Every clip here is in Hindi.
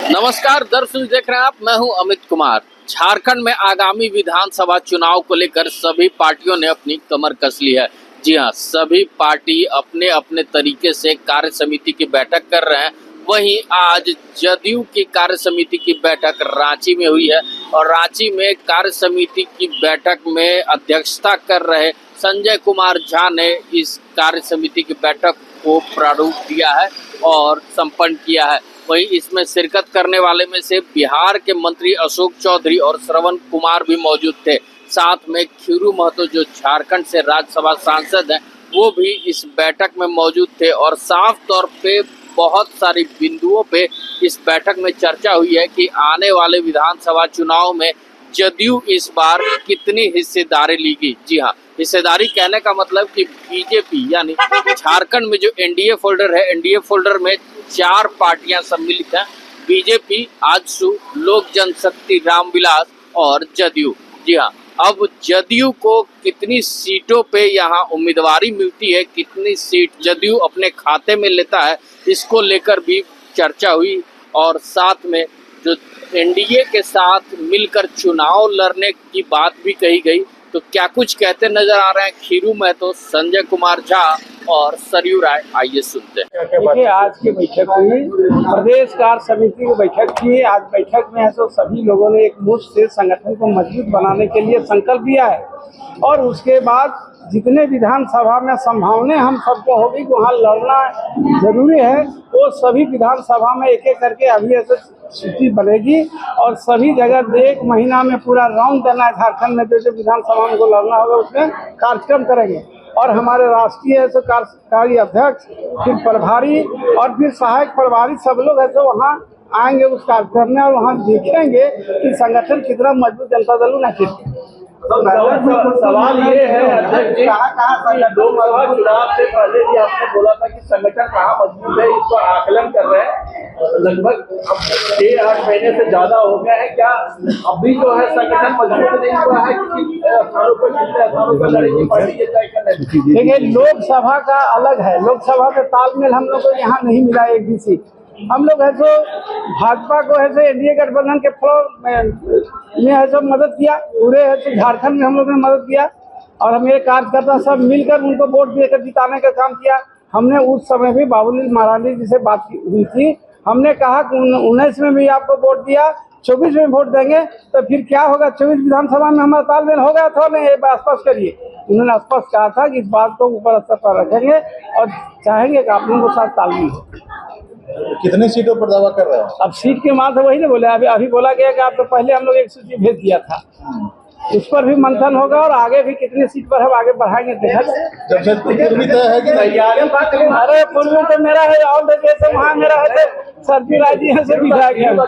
नमस्कार दर्शक, देख रहे हैं आप, मैं हूं अमित कुमार। झारखंड में आगामी विधानसभा चुनाव को लेकर सभी पार्टियों ने अपनी कमर कस ली है। जी हां, सभी पार्टी अपने अपने तरीके से कार्य समिति की बैठक कर रहे हैं। वहीं आज जदयू की कार्य समिति की बैठक रांची में हुई है और रांची में कार्य समिति की बैठक में अध्यक्षता कर रहे संजय कुमार झा ने इस कार्य समिति की बैठक को प्रारूप दिया है और संपन्न किया है। वहीं इसमें शिरकत करने वाले में से बिहार के मंत्री अशोक चौधरी और श्रवण कुमार भी मौजूद थे। साथ में खीरू महतो जो झारखंड से राज्यसभा सांसद हैं, वो भी इस बैठक में मौजूद थे और साफ तौर पे बहुत सारी बिंदुओं पे इस बैठक में चर्चा हुई है कि आने वाले विधानसभा चुनाव में जदयू इस बार कितनी हिस्सेदारी लेगी। जी हाँ, हिस्सेदारी कहने का मतलब कि बीजेपी यानी झारखंड में जो एनडीए फोल्डर है, एनडीए फोल्डर में 4 पार्टियां सम्मिलित हैं: बीजेपी, आजसू, लोक जनशक्ति रामविलास और जदयू। जी हाँ, अब जदयू को कितनी सीटों पे यहाँ उम्मीदवारी मिलती है, कितनी सीट जदयू अपने खाते में लेता है, इसको लेकर भी चर्चा हुई। और साथ में जो एनडीए के साथ मिलकर चुनाव लड़ने की बात भी कही गई। तो क्या कुछ कहते नजर आ रहे हैं खीरू महतो, संजय कुमार झा और सरयू राय, आइए सुनते हैं। देखिए, आज की बैठक हुई, प्रदेश कार्य समिति की बैठक थी। आज बैठक में है तो सभी लोगों ने एक मुश्त से संगठन को मजबूत बनाने के लिए संकल्प लिया है और उसके बाद जितने विधानसभा में संभावनाएं हम सबको होगी कि वहाँ लड़ना जरूरी है, वो सभी विधानसभा में एक एक करके अभी ऐसे सूची बनेगी और सभी जगह 1 महीना में पूरा राउंड देना है। झारखंड में जो विधानसभा में को लड़ना होगा उसमें कार्यक्रम करेंगे और हमारे राष्ट्रीय ऐसे कार्यकारी अध्यक्ष, फिर प्रभारी और फिर सहायक प्रभारी सब लोग ऐसे वहाँ आएंगे उस कार्यक्रम में और वहाँ देखेंगे कि संगठन कितना मजबूत जनता दल न खेलते। सवाल ये है अध्यक्ष जी, 2 चुनाव से पहले भी आपने बोला था कि संगठन कहाँ मजबूत है, इसको आकलन कर रहे हैं। लगभग 6-8 महीने से ज्यादा हो गया है। क्या अभी जो है संगठन मजबूत नहीं हुआ है कि स्थानों पर कितने स्थानों पर लड़ेगी पार्टी ये तय करने? देखिए, लोकसभा का अलग है, लोकसभा में तालमेल हम लोग को यहाँ नहीं मिला एक भी सीट। हम लोग है तो भाजपा को है तो एनडीए गठबंधन के फ्लोर में है तो मदद किया, पूरे है तो झारखंड में हम लोग ने मदद किया और हमें कार्यकर्ता सब मिलकर उनको वोट देकर जिताने का काम किया। हमने उस समय भी बाबूलाल मरांडी जी से बात हुई थी, हमने कहा कि 19 में भी आपको वोट दिया, 24 में वोट देंगे तो फिर क्या होगा, 24 विधानसभा में हमारा तालमेल हो गया था। नहीं, ये स्पष्ट करिए। उन्होंने स्पष्ट कहा था कि इस बात को ऊपर स्तर पर रखेंगे और चाहेंगे कि आप लोगों के साथ तालमेल हो। कितने सीटों पर दावा कर रहे हैं? अब सीट के मान से वही नहीं बोले, अभी बोला गया कि आपको पहले हम लोग एक सूची भेज दिया था, उस पर भी मंथन होगा और आगे भी कितनी सीट पर हम आगे बढ़ाएंगे देखा। जमशेदपुर पूर्वी तय है कि तैयारी? अरे पूर्वी तो मेरा है और जैसे वहाँ मेरा है तो सरयू राय जी से भी जा गया।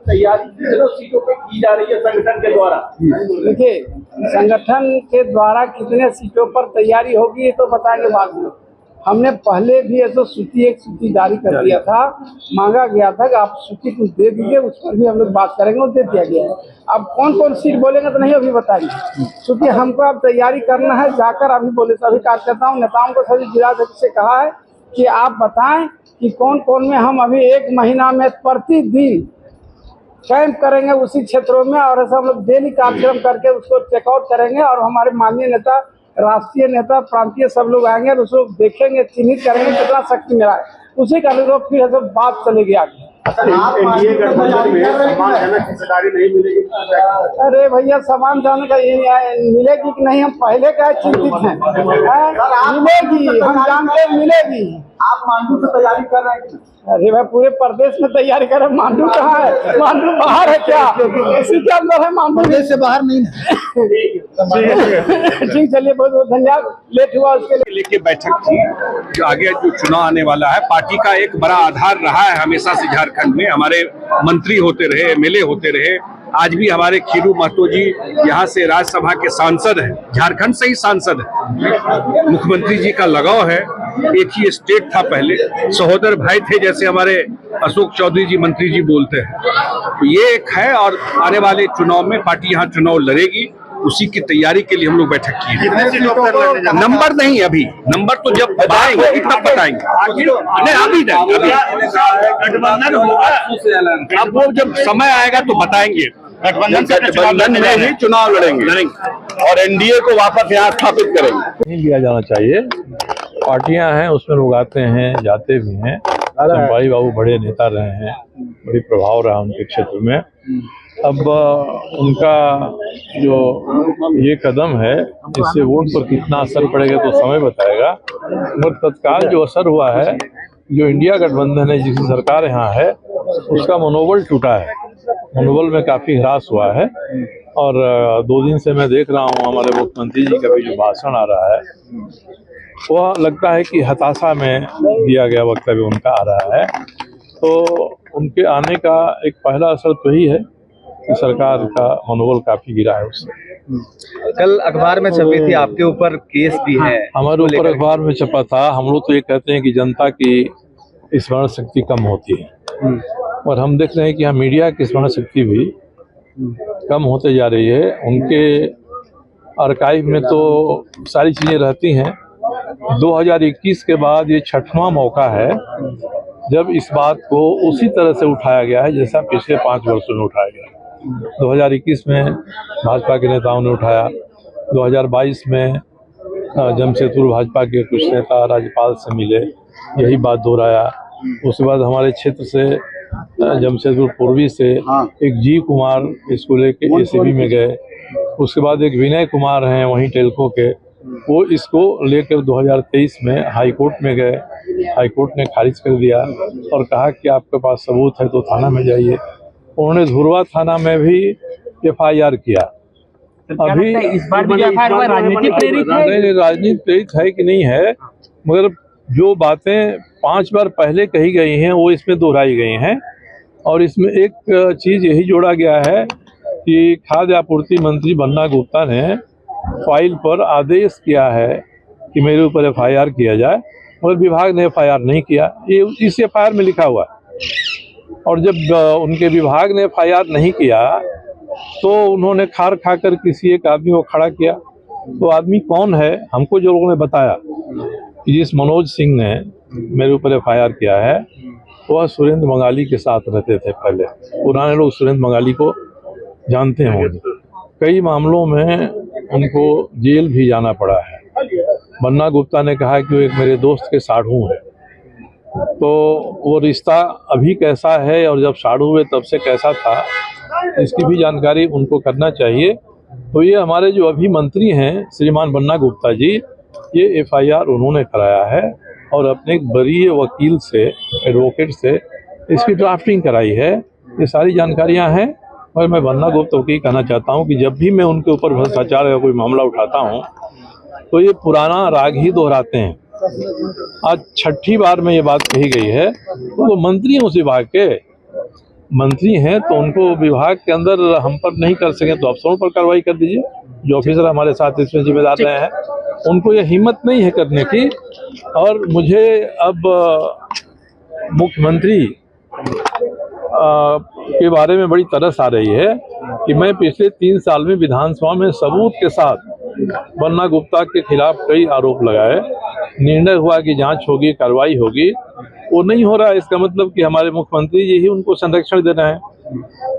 तैयारी कितनों सीटों पे की जा रही है संगठन के द्वारा? देखिए, संगठन के द्वारा कितने सीटों पर तैयारी होगी ये तो बताएंगे बाद में। हमने पहले भी ऐसा एक सूची जारी कर दिया था, मांगा गया था कि आप सूची कुछ दे दीजिए, उस पर भी हम लोग बात करेंगे और दे दिया गया है। अब कौन कौन सीट बोलेंगे तो नहीं अभी बताएंगे, क्योंकि हमको अब तैयारी करना है। जाकर अभी बोले सभी कार्यकर्ताओं नेताओं को, सभी जिलाध्यक्ष से कहा है कि आप बताएं कि कौन कौन में हम अभी 1 महीना में प्रतिदिन कैंप करेंगे उसी क्षेत्रों में और ऐसा हम लोग डेली कार्यक्रम करके उसको चेकआउट करेंगे और हमारे माननीय नेता, राष्ट्रीय नेता, प्रांतीय सब लोग आएंगे और उसको देखेंगे, चिन्हित करेंगे कितना शक्ति मिला है, उसी का अनुरूप फिर ऐसे बात चलेगी आगे। एनडीए गठबंधन में सम्मानजनक हिस्सेदारी नहीं मिलेगी? अरे भैया, सम्मानजनक का मिलेगी कि नहीं, हम पहले का चिंतित हैं। मिलेगी, हम जानते हैं मिलेगी। आप मांडू से तैयारी कर रहे हैं? अरे भाई, पूरे प्रदेश में तैयारी कर रहे हैं। मांडू कहाँ है? मांडू बाहर है क्या? इसी के अंदर है, मांडू प्रदेश से बाहर नहीं है। ठीक, चलिए, बहुत बहुत धन्यवाद। लेट हुआ उसके लिए। लेके बैठक थी जो आगे जो चुनाव आने वाला है, पार्टी का एक बड़ा आधार रहा है हमेशा से झारखंड में। हमारे मंत्री होते रहे, एमएलए होते रहे, आज भी हमारे खीरू महतो जी यहाँ से राज्यसभा के सांसद हैं, झारखंड से ही सांसद है। मुख्यमंत्री जी का लगाव है, एक ही स्टेट था पहले, सहोदर भाई थे जैसे हमारे अशोक चौधरी जी मंत्री जी बोलते हैं। तो ये एक है और आने वाले चुनाव में पार्टी यहाँ चुनाव लड़ेगी उसी की तैयारी के लिए हम लोग बैठक किए। कितने सीटों पर लड़ने जा रहे हैं? नंबर नहीं अभी, नंबर तो जब बताएंगे तब बताएंगे। नहीं अभी नहीं, गठबंधन होगा, अब वो जब समय आएगा तो बताएंगे। गठबंधन में ही चुनाव लड़ेंगे और एनडीए को वापस यहाँ स्थापित करेंगे। नहीं लिया जाना चाहिए। पार्टियां हैं, उसमें लोग आते हैं जाते भी हैं। चंपाई बाबू बड़े नेता रहे हैं, बड़ी प्रभाव रहा उनके क्षेत्र में। अब उनका जो ये कदम है, इससे वोट पर कितना असर पड़ेगा तो समय बताएगा। मगर तत्काल जो असर हुआ है, जो इंडिया गठबंधन है जिसकी सरकार यहाँ है, उसका मनोबल टूटा है। मनोबल में काफी ह्रास हुआ है। और 2 दिन से मैं देख रहा हूँ हमारे मुख्यमंत्री जी का भी जो भाषण आ रहा है, वह लगता है कि हताशा में दिया गया वक्तव्य उनका आ रहा है। तो उनके आने का एक पहला असर तो ही है कि सरकार का मनोबल काफी गिरा है उससे। कल अखबार में छपी थी, आपके ऊपर केस भी है। हमारे ऊपर अखबार में छपा था। हम लोग तो ये कहते हैं कि जनता की स्मरण शक्ति कम होती है, और हम देख रहे हैं कि यहाँ मीडिया की स्मरण शक्ति भी कम होते जा रही है। उनके आर्काइव में तो सारी चीज़ें रहती हैं। 2021 के बाद ये 6वां मौका है जब इस बात को उसी तरह से उठाया गया है जैसा पिछले 5 वर्षों में उठाया गया। 2021 में भाजपा के नेताओं ने उठाया, 2022 में जमशेदपुर भाजपा के कुछ नेता राज्यपाल से मिले, यही बात दोहराया। उसके बाद हमारे क्षेत्र से जमशेदपुर पूर्वी से एक जी कुमार इसको लेके एसीबी में गए। उसके बाद एक विनय कुमार हैं वहीं टेल्को के, वो इसको लेकर 2023 में हाई कोर्ट में गए। हाई कोर्ट ने खारिज कर दिया और कहा कि आपके पास सबूत है तो थाना में जाइए। उन्होंने धुरवा थाना में भी FIR किया। अभी इस बार भी राजनीतिक प्रेरित है? नहीं, राजनीतिक प्रेरित है कि नहीं है, मगर जो बातें 5 बार पहले कही गई हैं वो इसमें दोहराई गई हैं। और इसमें एक चीज़ यही जोड़ा गया है कि खाद्य आपूर्ति मंत्री बन्ना गुप्ता ने फाइल पर आदेश किया है कि मेरे ऊपर FIR किया जाए, मगर विभाग ने FIR नहीं किया। ये इस FIR में लिखा हुआ है। और जब उनके विभाग ने FIR नहीं किया तो उन्होंने खार खाकर किसी एक आदमी को खड़ा किया। तो आदमी कौन है? हमको जो लोगों ने बताया कि जिस मनोज सिंह ने मेरे ऊपर FIR किया है वह सुरेंद्र बंगाली के साथ रहते थे पहले। पुराने लोग सुरेंद्र बंगाली को जानते होंगे। कई मामलों में उनको जेल भी जाना पड़ा है। बन्ना गुप्ता ने कहा कि वो एक मेरे दोस्त के साढ़ू हैं। तो वो रिश्ता अभी कैसा है और जब साढ़ू हुए तब से कैसा था, इसकी भी जानकारी उनको करना चाहिए। तो ये हमारे जो अभी मंत्री हैं श्रीमान बन्ना गुप्ता जी, ये FIR उन्होंने कराया है और अपने एक वरीय वकील से, एडवोकेट से इसकी ड्राफ्टिंग कराई है। ये सारी जानकारियां हैं। और मैं बन्ना गुप्ता को कहना चाहता हूं कि जब भी मैं उनके ऊपर भ्रष्टाचार का कोई मामला उठाता हूं तो ये पुराना राग ही दोहराते हैं। आज 6ठी बार में ये बात कही गई है। तो वो मंत्री हैं, उस विभाग के मंत्री हैं, तो उनको विभाग के अंदर हम पर नहीं कर सकें तो अफसरों पर कार्रवाई कर दीजिए। जो ऑफिसर हमारे साथ इसमें जिम्मेदार रहे हैं उनको ये हिम्मत नहीं है करने की। और मुझे अब मुख्यमंत्री के बारे में बड़ी तरस आ रही है कि मैं पिछले 3 साल में विधानसभा में सबूत के साथ बन्ना गुप्ता के खिलाफ कई आरोप लगाए। निर्णय हुआ कि जांच होगी, कार्रवाई होगी, वो नहीं हो रहा है। इसका मतलब कि हमारे मुख्यमंत्री जी ही उनको संरक्षण दे रहे हैं,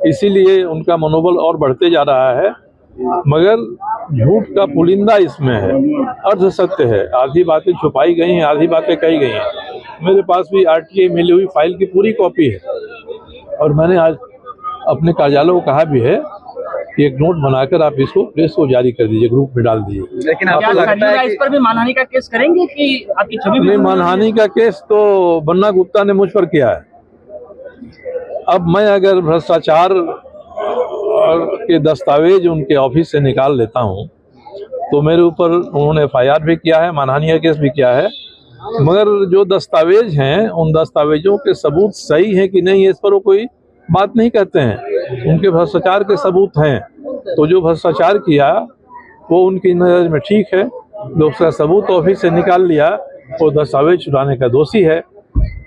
इसीलिए उनका मनोबल और बढ़ते जा रहा है। मगर झूठ का पुलिंदा इसमें है, अर्ध सत्य है। आधी बातें छुपाई गई हैं, आधी बातें कही गई हैं। मेरे पास भी RTI मिली हुई फाइल की पूरी कॉपी है और मैंने आज अपने कार्यालय को कहा भी है कि एक नोट बनाकर आप इसको प्रेस को जारी कर दीजिए, ग्रुप में डाल दीजिए। लेकिन आपको लगता है इस पर भी मानहानि का केस करेंगे कि आपकी छवि नहीं? मानहानि का केस तो बन्ना गुप्ता ने मुझ पर किया है। अब मैं अगर भ्रष्टाचार के दस्तावेज उनके ऑफिस से निकाल लेता हूं तो मेरे ऊपर उन्होंने FIR भी किया है, मानहानि का केस भी किया है। मगर जो दस्तावेज हैं उन दस्तावेजों के सबूत सही हैं कि नहीं, इस पर वो कोई बात नहीं कहते हैं। उनके भ्रष्टाचार के सबूत हैं, तो जो भ्रष्टाचार किया वो उनकी नज़र में ठीक है। जो उसका सबूत ऑफिस से निकाल लिया वो दस्तावेज चुराने का दोषी है।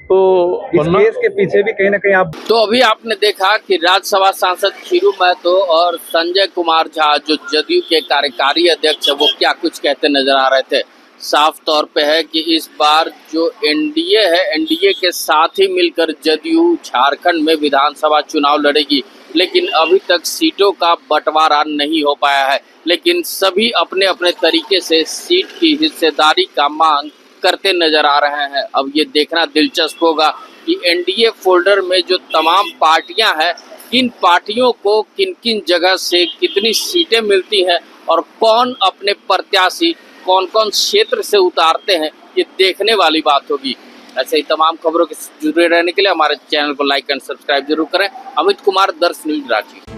तो इस वरना केस के पीछे भी कहीं ना कहीं आप तो अभी आपने देखा कि राज्यसभा सांसद खीरू महतो और संजय कुमार झा जो जदयू के कार्यकारी अध्यक्ष है वो क्या कुछ कहते नजर आ रहे थे। साफ तौर पे है कि इस बार जो एनडीए है, एनडीए के साथ ही मिलकर जदयू झारखंड में विधानसभा चुनाव लड़ेगी, लेकिन अभी तक सीटों का बंटवारा नहीं हो पाया है। लेकिन सभी अपने अपने तरीके से सीट की हिस्सेदारी का मांग करते नजर आ रहे हैं। अब ये देखना दिलचस्प होगा कि एनडीए फोल्डर में जो तमाम पार्टियां हैं, किन पार्टियों को किन किन जगह से कितनी सीटें मिलती हैं और कौन अपने प्रत्याशी कौन कौन क्षेत्र से उतारते हैं, ये देखने वाली बात होगी। ऐसे ही तमाम खबरों के जुड़े रहने के लिए हमारे चैनल को लाइक एंड सब्सक्राइब जरूर करें। अमित कुमार, दर्श न्यूज, रांची।